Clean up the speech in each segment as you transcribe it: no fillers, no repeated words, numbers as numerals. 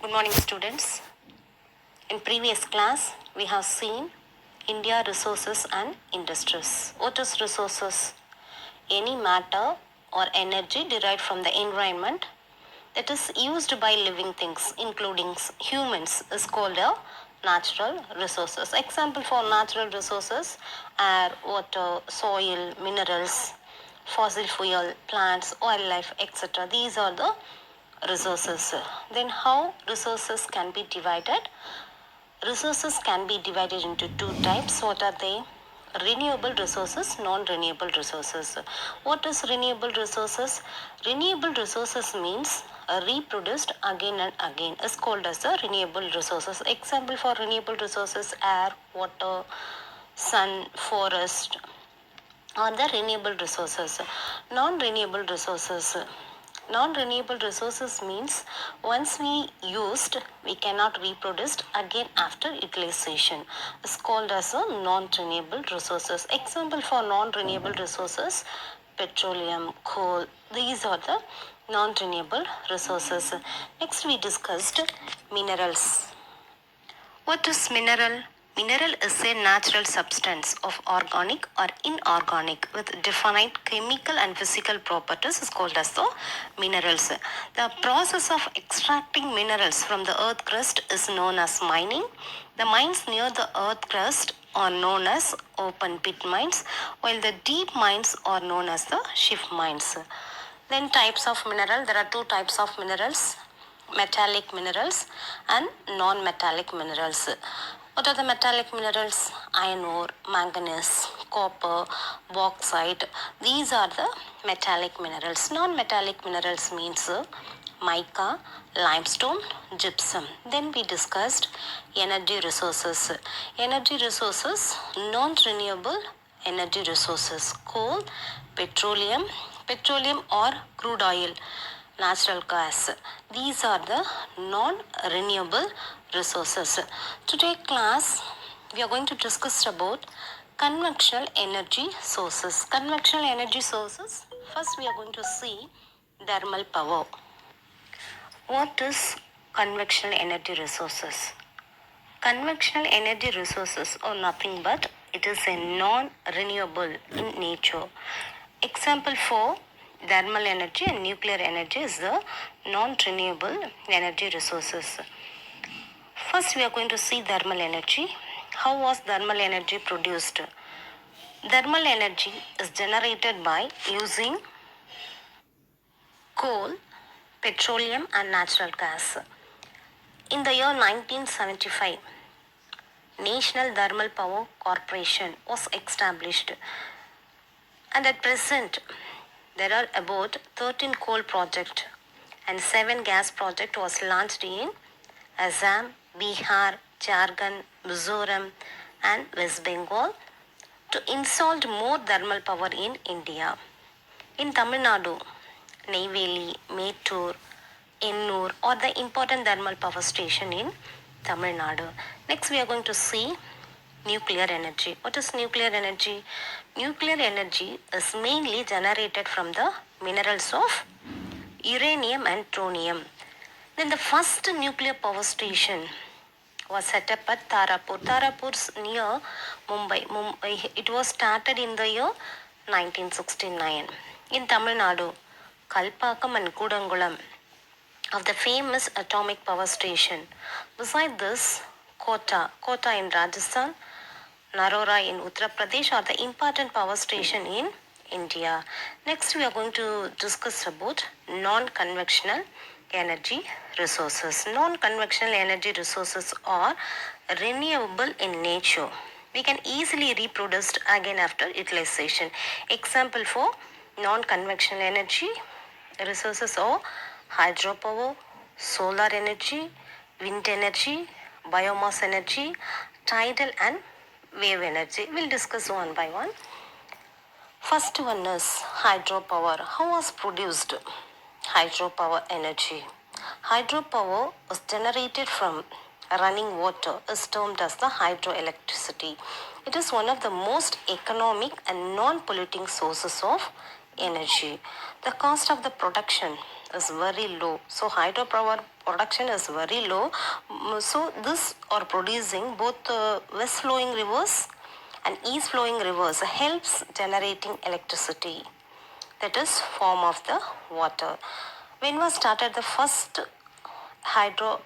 Good morning, students. In previous class, we have seen India resources and industries. What is resources? Any matter or energy derived from the environment that is used by living things, including humans, is called a natural resources. Example for natural resources: air, water, soil, minerals, fossil fuel, plants, wildlife, etc. These are the resources. Then how resources can be divided? Resources can be divided into two types. What are they? Renewable resources, non-renewable resources. What is renewable resources? Renewable resources means reproduced again and again is called as the renewable resources. Example for renewable resources: air, water, sun, forest are the renewable resources. Non-renewable resources. Non-renewable resources means once we used, we cannot reproduce again after utilization. It's called as a non-renewable resources. Example for non-renewable resources: petroleum, coal. These are the non-renewable resources. Next we discussed minerals. What is mineral? Mineral is a natural substance of organic or inorganic with defined chemical and physical properties is called as the minerals. The process of extracting minerals from the earth crust is known as mining. The mines near the earth crust are known as open pit mines, while the deep mines are known as the shift mines. Then types of mineral. There are two types of minerals: metallic minerals and non-metallic minerals. What are the metallic minerals? Iron ore, manganese, copper, bauxite. These are the metallic minerals. Non-metallic minerals means mica, limestone, gypsum. Then we discussed energy resources. Energy resources, non-renewable energy resources: coal, petroleum or crude oil, natural gas. These are the non-renewable resources. Today class, we are going to discuss about conventional energy sources. Conventional energy sources. First we are going to see thermal power. What is conventional energy resources? Conventional energy resources are nothing but it is a non-renewable in nature. Example for thermal energy and nuclear energy is the non-renewable energy resources. First we are going to see thermal energy. How was thermal energy produced? Thermal energy is generated by using coal, petroleum and natural gas. In the year 1975, National Thermal Power Corporation was established, and at present there are about 13 coal projects and 7 gas projects was launched in Assam, Bihar, Jharkhand, Mizoram and West Bengal to install more thermal power in India. In Tamil Nadu, Neyveli, Mettur, Ennur are the important thermal power station in Tamil Nadu. Next we are going to see nuclear energy. What is nuclear energy? Nuclear energy is mainly generated from the minerals of uranium and tronium. Then the first nuclear power station was set up at Tarapur. Tarapur is near Mumbai. It was started in the year 1969. In Tamil Nadu, Kalpakam and Kudangulam of the famous atomic power station. Beside this, Kota in Rajasthan, Narora in Uttar Pradesh are the important power station in India. Next we are going to discuss about non-conventional energy resources. Non-conventional energy resources are renewable in nature. We can easily reproduce again after utilization. Example for non-conventional energy resources are hydropower, solar energy, wind energy, biomass energy, tidal and wave energy. We'll discuss one by one. First one is hydropower. How was produced hydropower energy? Hydropower was generated from running water, is termed as the hydroelectricity. It is one of the most economic and non-polluting sources of energy. The cost of the production is very low. So hydropower production is very low. So this are producing both west flowing rivers and east flowing rivers helps generating electricity. That is form of the water. When was started the first hydro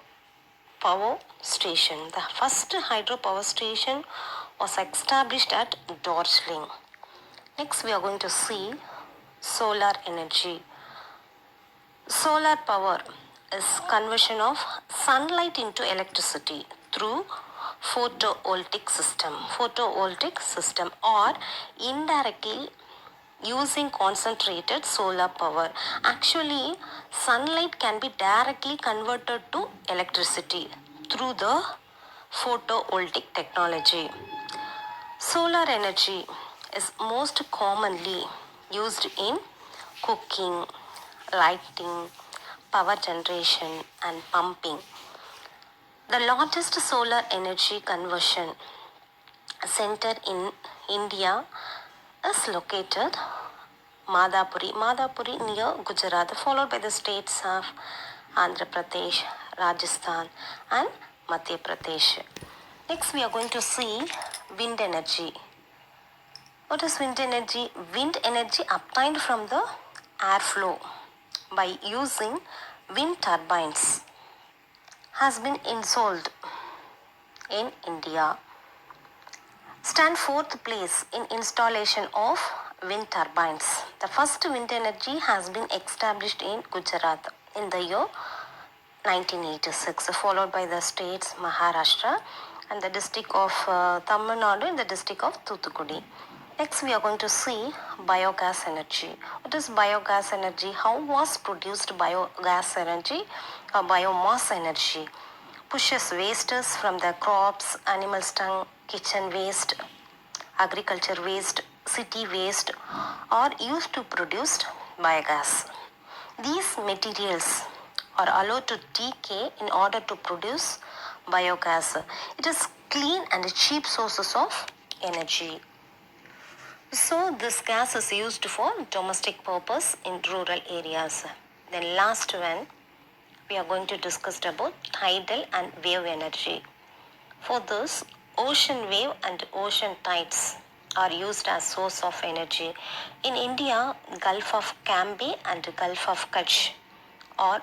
power station? The first hydropower station was established at Darjeeling. Next, we are going to see solar energy. Solar power is conversion of sunlight into electricity through photovoltaic system or indirectly using concentrated solar power. Actually, sunlight can be directly converted to electricity through the photovoltaic technology. Solar energy is most commonly used in cooking, lighting, power generation, and pumping. The largest solar energy conversion center in India is located Madhapuri near Gujarat, followed by the states of Andhra Pradesh, Rajasthan, and Madhya Pradesh. Next, we are going to see wind energy. What is wind energy? Wind energy obtained from the airflow by using wind turbines has been installed in India. Stand fourth place in installation of wind turbines. The first wind energy has been established in Gujarat in the year 1986, followed by the states Maharashtra and the district of Tamil Nadu and the district of Thoothukudi. Next, we are going to see biogas energy. What is biogas energy? How was produced biogas energy or biomass energy? Pushes wastes from the crops, animal dung, kitchen waste, agriculture waste, city waste are used to produce biogas. These materials are allowed to decay in order to produce biogas. It is clean and cheap sources of energy. So this gas is used for domestic purpose in rural areas. Then last one, we are going to discuss about tidal and wave energy. For this, ocean wave and ocean tides are used as source of energy. In India, Gulf of Cambay and Gulf of Kutch are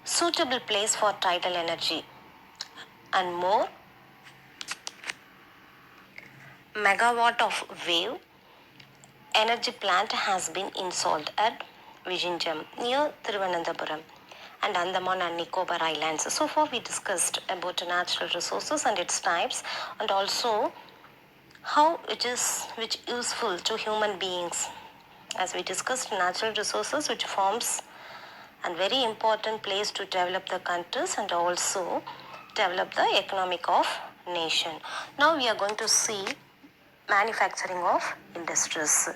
suitable place for tidal energy, and more megawatt of wave energy plant has been installed at Vizhinjam near Thiruvananthapuram and Andaman and Nicobar Islands. So far we discussed about natural resources and its types, and also how it is which useful to human beings. As we discussed, natural resources which forms a very important place to develop the countries and also develop the economic of nation. Now we are going to see manufacturing of industries.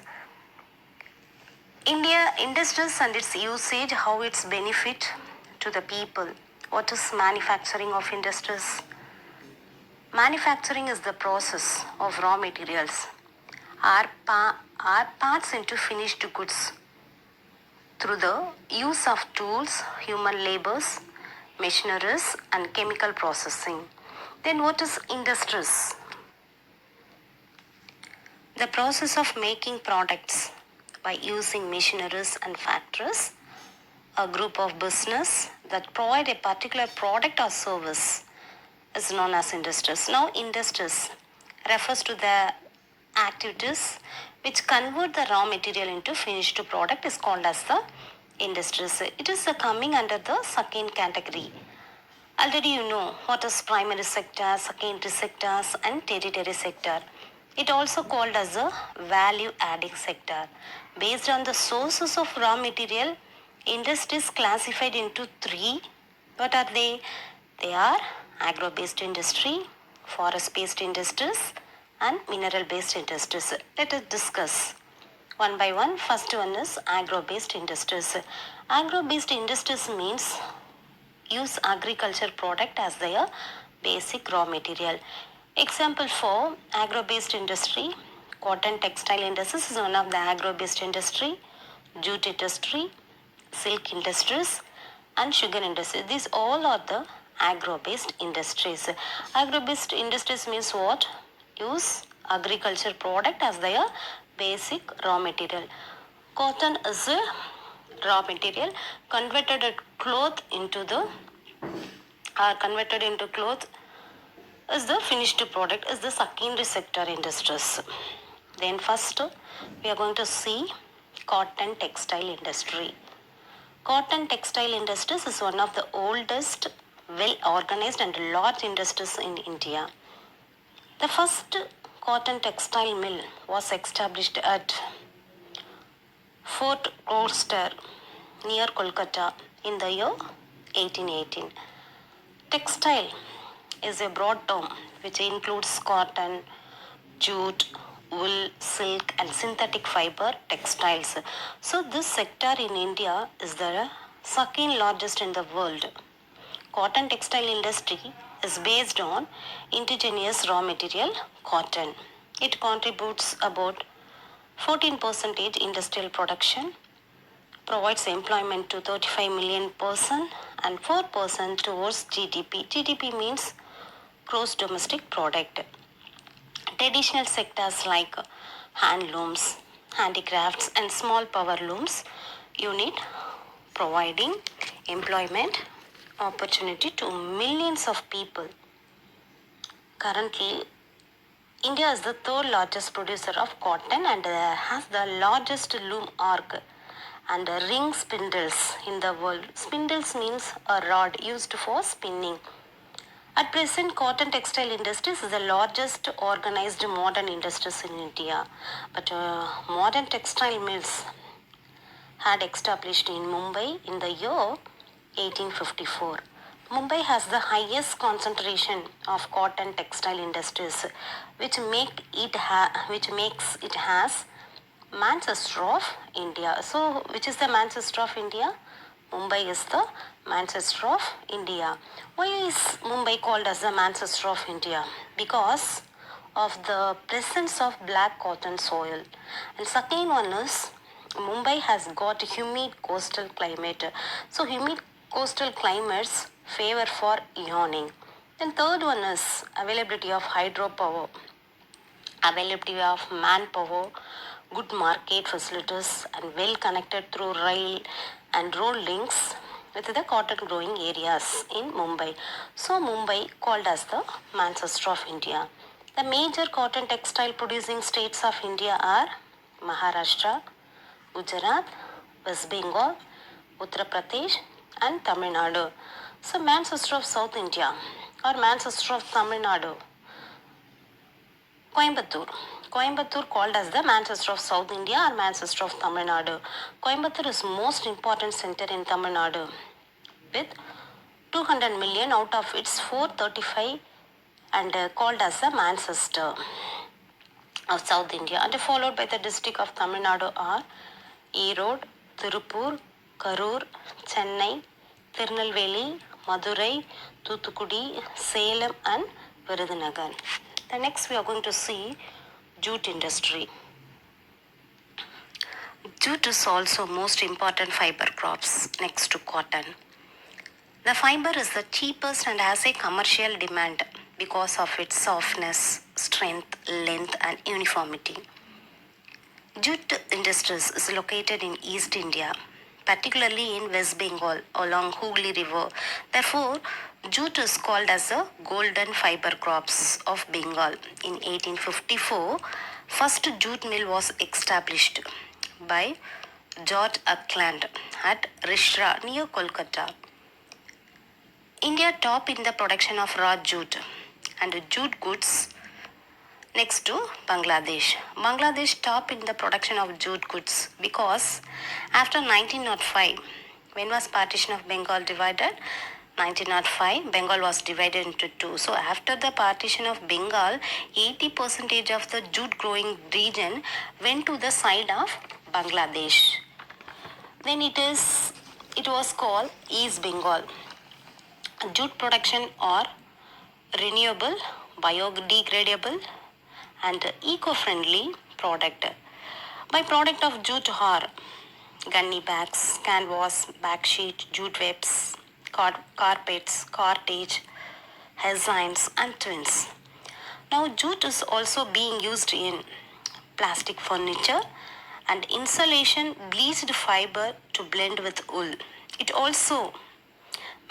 India industries and its usage, how it's benefit to the people. What is manufacturing of industries? Manufacturing is the process of raw materials are parts into finished goods through the use of tools, human labors, machineries and chemical processing. Then what is industries? The process of making products by using machineries and factories, a group of business that provide a particular product or service is known as industries. Now industries refers to the activities which convert the raw material into finished product is called as the industries. It is coming under the second category. Already you know what is primary sector, secondary sectors and tertiary sector. It also called as a value adding sector. Based on the sources of raw material, industries classified into three. What are they? They are agro-based industry, forest-based industries and mineral-based industries. Let us discuss one by one. First one is agro-based industries. Agro-based industries means use agriculture product as their basic raw material. Example for agro-based industry, cotton textile industries is one of the agro-based industry, jute industry, silk industries, and sugar industry. These all are the agro-based industries. Agro-based industries means what? Use agriculture product as their basic raw material. Cotton is a raw material converted into cloth is the finished product, is the secondary sector industries. Then first we are going to see cotton textile industry. Cotton textile industries is one of the oldest, well organized and large industries in India. The first cotton textile mill was established at Fort Gloucester near Kolkata in the year 1818. Textile is a broad term which includes cotton, jute, wool, silk and synthetic fiber textiles. So this sector in India is the second largest in the world. Cotton textile industry is based on indigenous raw material cotton. It contributes about 14% industrial production, provides employment to 35 million person and 4% towards GDP. GDP means gross domestic product. Traditional sectors like handlooms, handicrafts and small power looms unit providing employment opportunity to millions of people. Currently, India is the third largest producer of cotton and has the largest loom arc and ring spindles in the world. Spindles means a rod used for spinning. At present, cotton textile industries is the largest organized modern industries in India. But modern textile mills had established in Mumbai in the year 1854. Mumbai has the highest concentration of cotton textile industries, which makes it has Manchester of India. So, which is the Manchester of India? Mumbai is the Manchester of India. Why is Mumbai called as the Manchester of India? Because of the presence of black cotton soil. And second one is Mumbai has got humid coastal climate. So humid coastal climates favor for yawning. Then third one is availability of hydropower, availability of manpower, good market facilities and well connected through rail and road links with the cotton growing areas in Mumbai. So Mumbai called as the Manchester of India. The major cotton textile producing states of India are Maharashtra, Gujarat, West Bengal, Uttar Pradesh and Tamil Nadu. So Manchester of South India or Manchester of Tamil Nadu, Coimbatore. Coimbatore called as the Manchester of South India or Manchester of Tamil Nadu. Coimbatore is most important center in Tamil Nadu with 200 million out of its 435 and called as the Manchester of South India and followed by the district of Tamil Nadu are Erode, Tirupur, Karur, Chennai, Tirunelveli, Madurai, Thuthukudi, Salem and Virudhunagar. The next we are going to see jute industry. Jute is also most important fiber crops next to cotton. The fiber is the cheapest and has a commercial demand because of its softness, strength, length and uniformity. Jute industries is located in East India, particularly in West Bengal along Hooghly River. Therefore, jute is called as the golden fiber crops of Bengal. In 1854, first jute mill was established by George Auckland at Rishra near Kolkata. India top in the production of raw jute and jute goods next to Bangladesh. Bangladesh top in the production of jute goods because after 1905, when was partition of Bengal divided? 1905, Bengal was divided into two. So after the partition of Bengal, 80% of the jute growing region went to the side of Bangladesh. Then it was called East Bengal. Jute production are renewable, biodegradable and eco-friendly product. By product of jute are gunny bags, canvas, backsheet, jute webs, carpets, cottage, hexines, and twins. Now, jute is also being used in plastic furniture and insulation bleached fiber to blend with wool. It also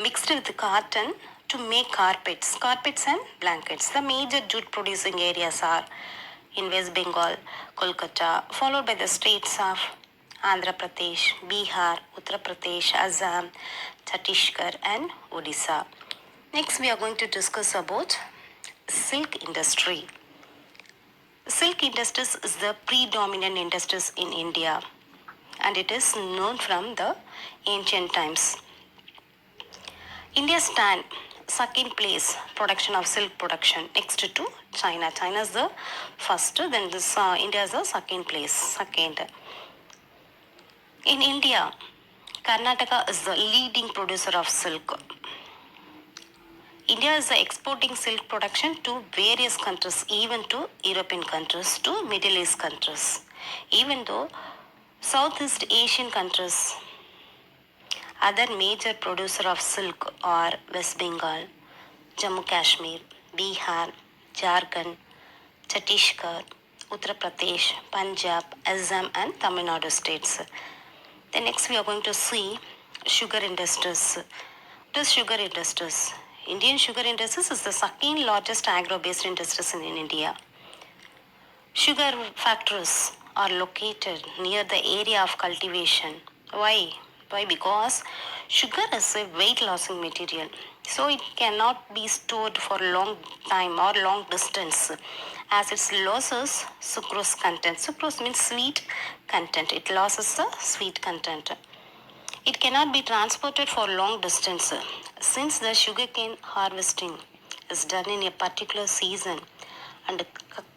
mixed with cotton to make carpets and blankets. The major jute producing areas are in West Bengal, Kolkata, followed by the states of Andhra Pradesh, Bihar, Uttar Pradesh, Assam, Chhattisgarh, and Odisha. Next, we are going to discuss about silk industry. Silk industries is the predominant industries in India, and it is known from the ancient times. India stand second place production of silk production next to China. China is the first, then this India is the second place. Second. In India, Karnataka is the leading producer of silk. India is exporting silk production to various countries, even to European countries, to Middle East countries. Even though Southeast Asian countries, other major producer of silk are West Bengal, Jammu Kashmir, Bihar, Jharkhand, Chhattisgarh, Uttar Pradesh, Punjab, Assam, and Tamil Nadu states. Then next we are going to see sugar industries. What is sugar industries? Indian sugar industries is the second largest agro-based industries in India. Sugar factories are located near the area of cultivation. Why? Because sugar is a weight losing material. So it cannot be stored for long time or long distance as it loses sucrose content. Sucrose means sweet content. It loses the sweet content. It cannot be transported for long distance since the sugarcane harvesting is done in a particular season and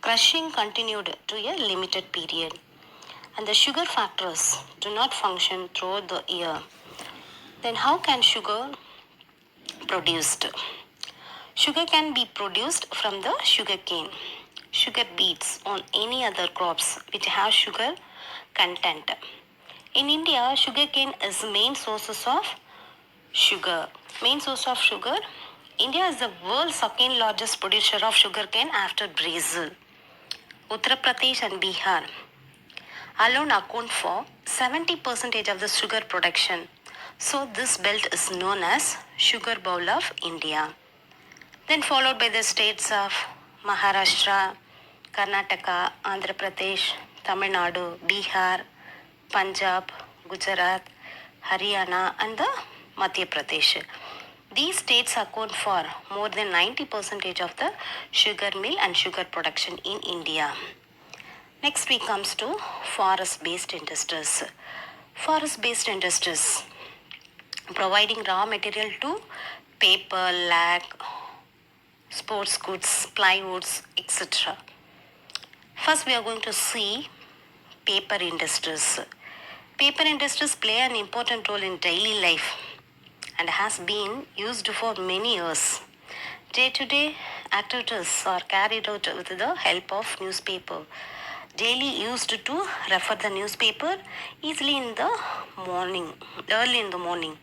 crushing continued to a limited period. And the sugar factories do not function throughout the year. Then how can sugar produced? Sugar can be produced from the sugarcane, sugar beets, on any other crops which have sugar content. In India, sugarcane is main sources of sugar. Main source of sugar. India is the world's second largest producer of sugarcane after Brazil. Uttar Pradesh and Bihar alone account for 70% of the sugar production. So this belt is known as sugar bowl of India. Then followed by the states of Maharashtra, Karnataka, Andhra Pradesh, Tamil Nadu, Bihar, Punjab, Gujarat, Haryana, and the Madhya Pradesh. These states account for more than 90% of the sugar mill and sugar production in India. Next we comes to forest-based industries. Forest-based industries providing raw material to paper, lag, sports goods, plywoods, etc. First we are going to see paper industries. Paper industries play an important role in daily life and has been used for many years. Day-to-day activities are carried out with the help of newspaper. Daily used to refer the newspaper easily in the morning, early in the morning.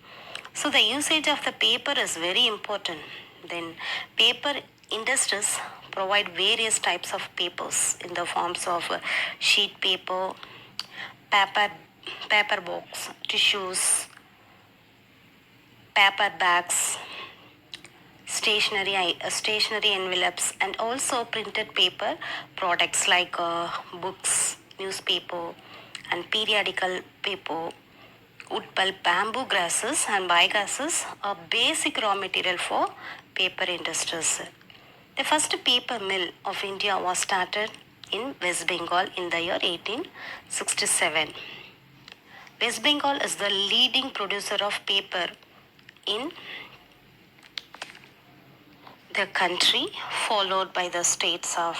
So the usage of the paper is very important. Then paper industries provide various types of papers in the forms of sheet paper, paper box, tissues, paper bags, stationery envelopes, and also printed paper products like books, newspaper, and periodical paper. Wood pulp, bamboo grasses, and biogases are basic raw material for paper industries. The first paper mill of India was started in West Bengal in the year 1867. West Bengal is the leading producer of paper in the country, followed by the states of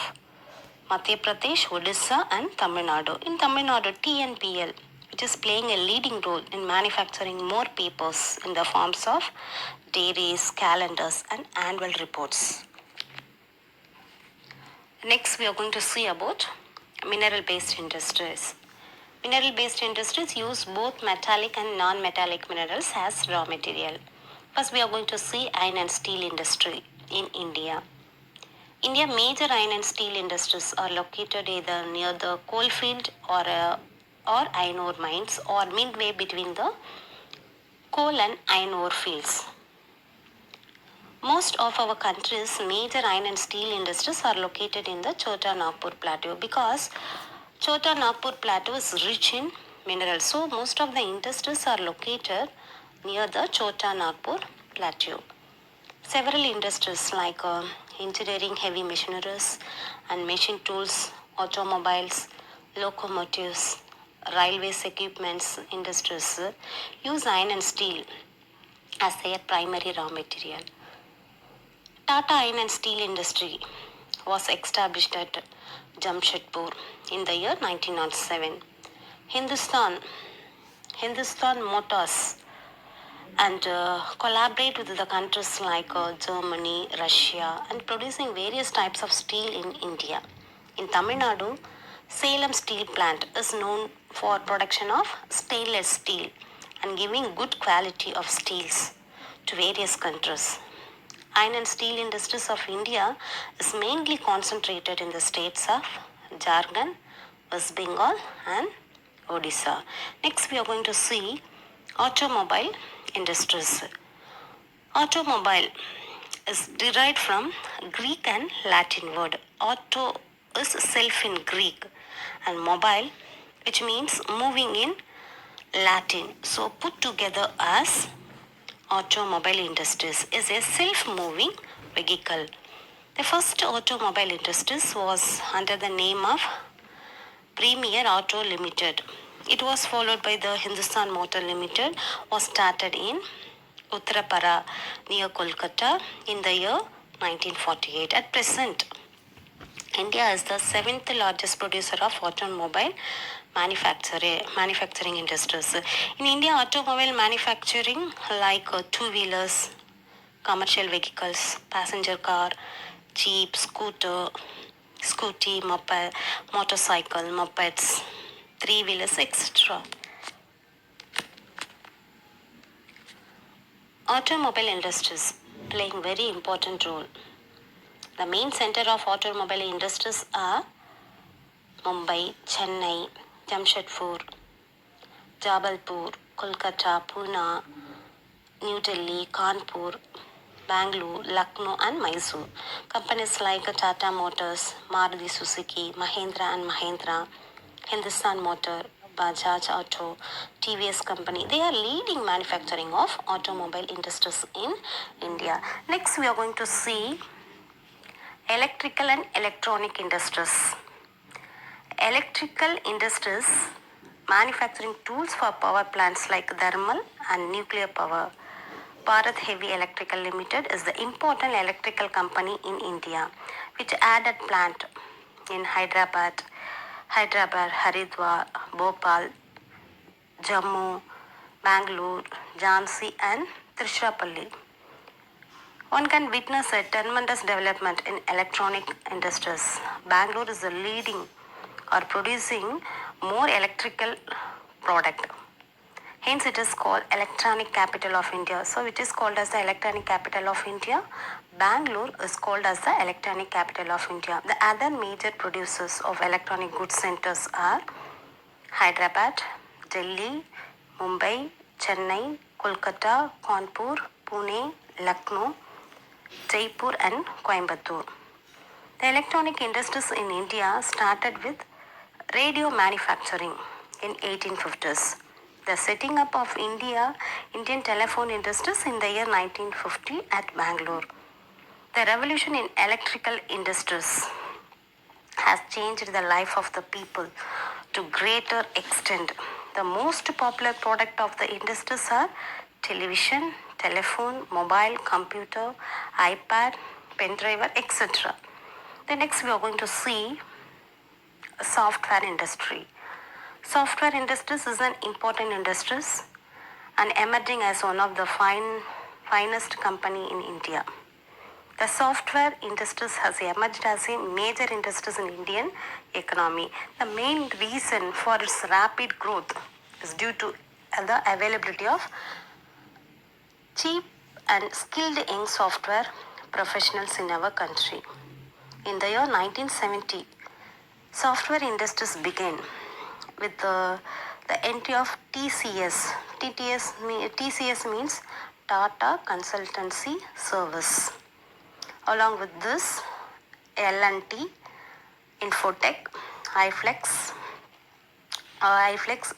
Madhya Pradesh, Odisha, and Tamil Nadu. In Tamil Nadu, TNPL, which is playing a leading role in manufacturing more papers in the forms of diaries, calendars, and annual reports. Next, we are going to see about mineral-based industries. Mineral-based industries use both metallic and non-metallic minerals as raw material. First, we are going to see iron and steel industry in India. India major iron and steel industries are located either near the coalfield or iron ore mines or midway between the coal and iron ore fields. Most of our country's major iron and steel industries are located in the Chota Nagpur plateau because Chota Nagpur plateau is rich in minerals. So most of the industries are located near the Chota Nagpur plateau. Several industries like engineering heavy machineries and machine tools, automobiles, locomotives, railways equipments industries use iron and steel as their primary raw material. Tata Iron and Steel Industry was established at Jamshedpur in the year 1907. Hindustan Motors and collaborate with the countries like Germany, Russia, and producing various types of steel in India. In Tamil Nadu, Salem Steel Plant is known for production of stainless steel and giving good quality of steels to various countries. Iron and steel industries of India is mainly concentrated in the states of Jharkhand, West Bengal and Odisha. Next we are going to see automobile industries. Automobile is derived from Greek and Latin word. Auto is self in Greek and mobile which means moving in Latin. So put together as automobile industries is a self-moving vehicle. The first automobile industries was under the name of Premier Auto Limited. It was followed by the Hindustan Motor Limited was started in Uttarapara near Kolkata in the year 1948. At present, India is the seventh largest producer of automobile manufacturing industries. In India, automobile manufacturing like two-wheelers, commercial vehicles, passenger car, jeep, scooty, moped, motorcycle, mopeds, three-wheelers, etc. Automobile industries playing very important role. The main center of automobile industries are Mumbai, Chennai, Jamshedpur, Jabalpur, Kolkata, Pune, New Delhi, Kanpur, Bangalore, Lucknow and Mysore. Companies like Tata Motors, Maruti Suzuki, Mahindra and Mahindra, Hindustan Motor, Bajaj Auto, TVS company, they are leading manufacturing of automobile industries in India. Next we are going to see electrical and electronic industries. Electrical industries manufacturing tools for power plants like thermal and nuclear power. Bharat Heavy Electrical Limited is the important electrical company in India, which added plant in Hyderabad, Haridwar, Bhopal, Jammu, Bangalore, Jhansi and Tiruchirappalli. One can witness a tremendous development in electronic industries. Bangalore is the leading or producing more electrical product. Hence it is called electronic capital of India. So it is called as the electronic capital of India. Bangalore is called as the electronic capital of India. The other major producers of electronic goods centers are Hyderabad, Delhi, Mumbai, Chennai, Kolkata, Kanpur, Pune, Lucknow, Jaipur and Coimbatore. The electronic industries in India started with radio manufacturing in 1850s. The setting up of Indian telephone industries in the year 1950 at Bangalore. The revolution in electrical industries has changed the life of the people to greater extent. The most popular product of the industries are television, telephone, mobile, computer, iPad, pen driver, etc. The next we are going to see software industry. Software industries is an important industry and emerging as one of the finest company in India. The software industries has emerged as a major industry in Indian economy. The main reason for its rapid growth is due to the availability of cheap and skilled young software professionals in our country. In the year 1970, software industries began with the entry of TCS. TCS means Tata Consultancy Service. Along with this, L&T, Infotech, iFlex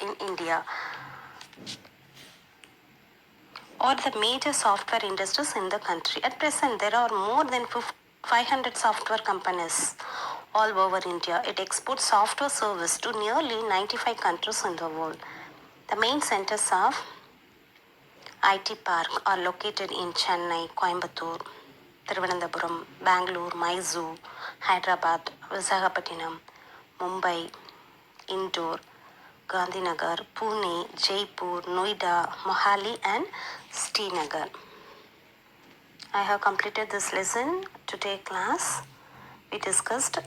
in India are the major software industries in the country. At present, there are more than 500 software companies all over India. It exports software service to nearly 95 countries in the world. The main centers of IT Park are located in Chennai, Coimbatore, Thiruvananthapuram, Bangalore, Mysore, Hyderabad, Visakhapatnam, Mumbai, Indore, Gandhinagar, Pune, Jaipur, Noida, Mohali and Srinagar. I have completed this lesson. Today class we discussed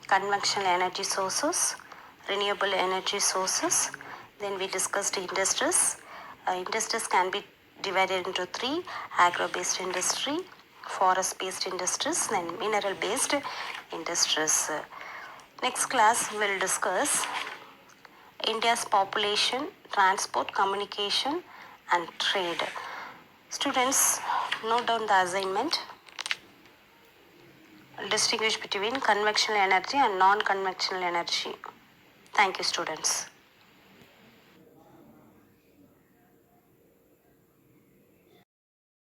conventional energy sources, renewable energy sources. Then we discussed industries. Industries can be divided into three: agro-based industry, forest-based industries, and mineral-based industries. Next class we will discuss India's population, transport, communication, and trade. Students, note down the assignment. Distinguish between conventional energy and non-conventional energy. Thank you, students.